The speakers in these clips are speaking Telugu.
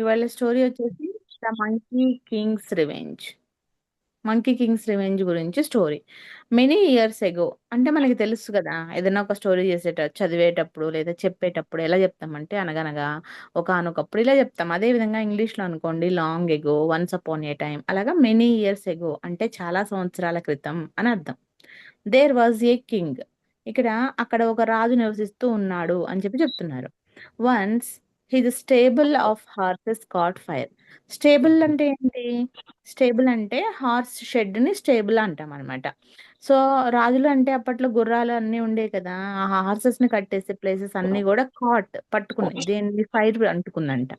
ఇవాళ స్టోరీ వచ్చేసి the monkey Kings revenge. Monkey Kings revenge గురించి స్టోరీ. మెనీ ఇయర్స్ ఎగో అంటే మనకి తెలుసు కదా! ఏదైనా ఒక స్టోరీ చదివేటప్పుడు లేదా చెప్పేటప్పుడు ఎలా చెప్తామంటే అనగనగా, ఒకానొకప్పుడు ఇలా చెప్తాం. అదే విధంగా ఇంగ్లీష్‌లో అనుకోండి long ago, once upon a time అలాగా మెనీ ఇయర్స్ ఎగో అంటే చాలా సంవత్సరాల క్రితం అని అర్థం. There was a king. ఇక్కడ అక్కడ ఒక రాజు నివసిస్తూ ఉన్నాడు అని చెప్తున్నారు. Once his stable of horses caught fire. Stable అంటే ఏంటి? స్టేబుల్ అంటే హార్స్ షెడ్‌ని స్టేబుల్ అంటామనమాట. సో, రాజులు అంటే అప్పట్లో గుర్రాలు అన్నీ ఉండేవి కదా! ఆ హార్సెస్‌ని కట్టేసే ప్లేసెస్ అన్నీ గూడా పట్టుకున్నాయి. దేనిది ఫైర్ అంటుకుందంట.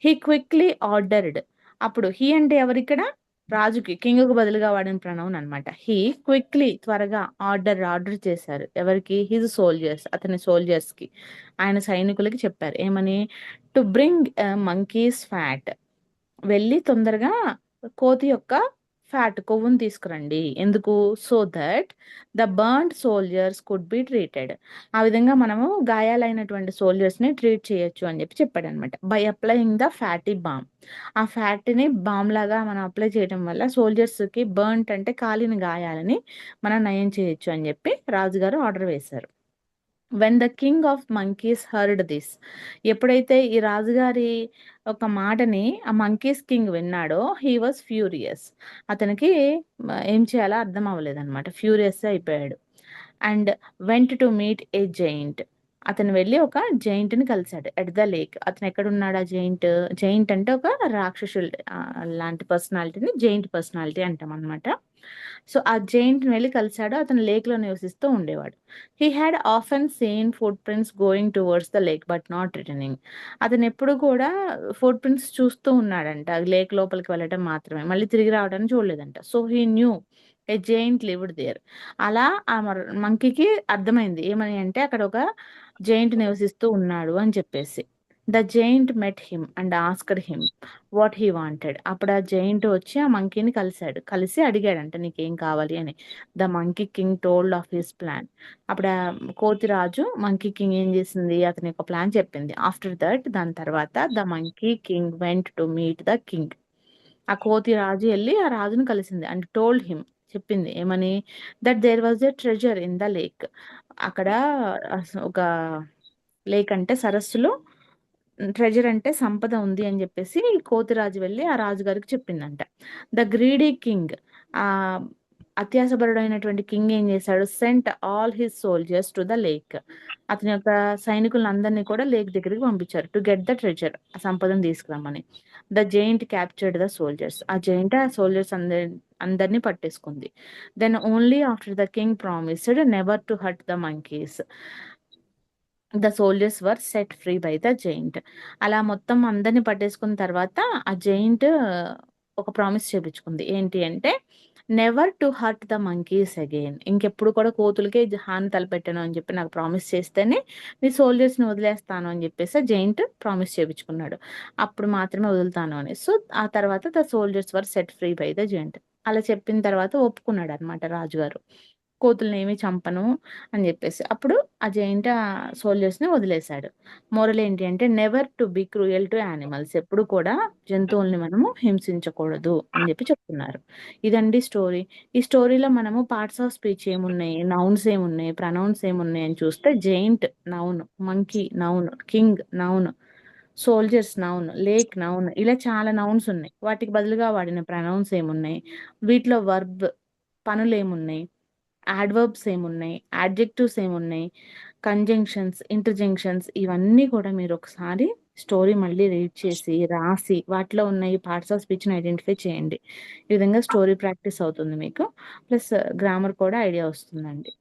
He quickly ordered. అప్పుడు హీ అంటే ఎవరిక్కడ? రాజుకి. కింగ్‌కి బదులుగా వాడిన ప్రొనౌన్ అనమాట. హీ క్విక్‌లీ త్వరగా ఆర్డర్ చేశారు. ఎవరికి? హిస్ సోల్జర్స్ అతని సోల్జర్స్‌కి. ఆయన సైనికులకి చెప్పారు. ఏమని? To bring monkeys fat. వెళ్లి తొందరగా కోతి యొక్క కొవ్వుని తీసుకురండి. ఎందుకు? So that the burned soldiers could be treated. ఆ విధంగా మనము గాయాలైనటువంటి సోల్జర్స్‌ని ట్రీట్ చేయొచ్చు అని చెప్పాడనమాట. By applying the fatty balm. ఆ ఫ్యాట్‌ని బామ్‌లాగా మనం అప్లై చేయడం వల్ల సోల్జర్స్‌కి బర్న్ట్ అంటే కాలిన గాయాలని మనం నయం చేయొచ్చు అని రాజుగారు ఆర్డర్ వేశారు. When the king of monkeys heard this. ఎప్పుడైతే ఈ రాజుగారి ఒక మాటని ఆ మంకీస్ కింగ్ విన్నాడో హీ వాస్ ఫ్యూరియస్. అతనికి ఏం చేయాలో అర్థం అవ్వలేదన్నమాట. ఫ్యూరియస్ అయిపోయాడు. And went to meet a giant. అతను వెళ్లి ఒక జెయింట్‌ని కలిసాడు ఎట్ ద లేక్. అతను ఎక్కడున్నాడు ఆ జెయింట్? జెయింట్ అంటే ఒక రాక్షసుడు లాంటి పర్సనాలిటీని జెయింట్ పర్సనాలిటీ అంటామనమాట. సో, ఆ జెయింట్‌ని వెళ్లి కలిసాడు. అతను లేక్‌లో నివసిస్తూ ఉండేవాడు. He had often seen foot prints going towards the lake but not returning. అతనెప్పుడు కూడా ఫుట్ ప్రింట్స్ చూస్తూ ఉన్నాడంట. లేక్ లోపలికి వెళ్ళటం మాత్రమే. మళ్ళీ తిరిగి రావడాన్ని చూడలేదంట. So, he knew a giant lived there. అలా ఆ మంకీకి అర్థమైంది. ఏమని అంటే అక్కడ ఒక జెయింట్ నివసిస్తూ ఉన్నాడు అని చెప్పేసి. The giant met him and asked him what he wanted. అప్పుడు ఆ జెయింట్ వచ్చి ఆ మంకీని కలిసాడు. కలిసి అడిగాడంట నీకేం కావాలి అని. The monkey king told of his plan. అప్పుడు ఆ కోతి రాజు మంకీ కింగ్ ఏం చేసింది? అతని యొక్క ప్లాన్ చెప్పింది. ఆఫ్టర్ దట్ దాని తర్వాత the monkey king vent to meet the king. ఆ కోతి రాజు ఎళ్లి ఆ రాజుని కలిసింది. అండ్ టోల్డ్ హిమ్ చెప్పింది. ఏమని? That there was a treasure in the lake. అక్కడ ఒక లేక్ అంటే సరస్సులో ట్రెజర్ అంటే సంపద ఉంది అని జెప్పేసి కోతిరాజు వెళ్లి ఆ రాజుగారికి చెప్పిందంట. The greedy king. ఆహ్, అత్యాసపరుడైనటువంటి కింగ్ ఏం చేశాడు? Sent all his soldiers to the lake. అతని యొక్క సైనికులందరిని కూడా లేక్ దగ్గరికి పంపించారు. To get the treasure. ఆ సంపదను తీసుకురమ్మని. The giant captured the soldiers. ఆ జెయింట్ ఆ సోల్జర్స్ అందరిని పట్టేసుకుంది. Then only after the king promised never to hurt the monkeys. The soldiers were set free by the giant. అలా మొత్తం అందరిని పట్టేసుకున్న తర్వాత ఆ జెయింట్ ఒక ప్రామిస్ చేపించుకుంది. ఏంటి అంటే never to hurt the monkeys again. ఇంకెప్పుడు కూడా కోతులకి హాని తలపెట్టను అని చెప్పి నాకు ప్రామిస్ చేస్తేనే నీ సోల్జర్స్‌ని వదిలేస్తాను అని చెప్పేసి ఆ జెయింట్ ప్రామిస్ చేపించుకున్నాడు. అప్పుడు మాత్రమే వదులుతాను అని. సో, ఆ తర్వాత the soldiers were set free by the giant. అలా చెప్పిన తర్వాత ఒప్పుకున్నాడన్నమాట రాజుగారు. కోతులనేమి చంపను అని జెప్పేసి. అప్పుడు ఆ జెయింట్ సోల్జర్స్‌ని వదిలేసాడు. మోరల్ ఏంటి అంటే never to be cruel to animals. ఎప్పుడు కూడా జంతువుల్ని మనము హింసించకూడదు అని చెప్తున్నారు. ఇదండి స్టోరీ. ఈ స్టోరీలో మనము పార్ట్స్ ఆఫ్ స్పీచ్ ఏమున్నాయి, నౌన్స్ ఏమున్నాయి, ప్రొనౌన్స్ ఏమున్నాయి అని చూస్తే giant noun, monkey noun, king noun, soldiers noun, lake noun ఇలా చాలా నౌన్స్ ఉన్నాయి. వాటికి బదులుగా వాడిన ప్రొనౌన్స్ ఏమున్నాయి, వీటిలో వర్బ్ పనులేమున్నాయి, యాడ్వర్బ్స్ ఏమున్నాయి, యాడ్జెక్టివ్స్ ఏమున్నాయి, కంజంక్షన్స్, ఇంటర్జంక్షన్స్ ఇవన్నీ కూడా మీరొకసారి స్టోరీ మళ్ళీ రీడ్ చేసి, రాసి వాటిలో ఉన్న ఈ పార్ట్స్ ఆఫ్ స్పీచ్‌ని ఐడెంటిఫై చేయండి. ఈ విధంగా స్టోరీ ప్రాక్టీస్ అవుతుంది మీకు. ప్లస్ గ్రామర్ కూడా ఐడియా వస్తుందండి.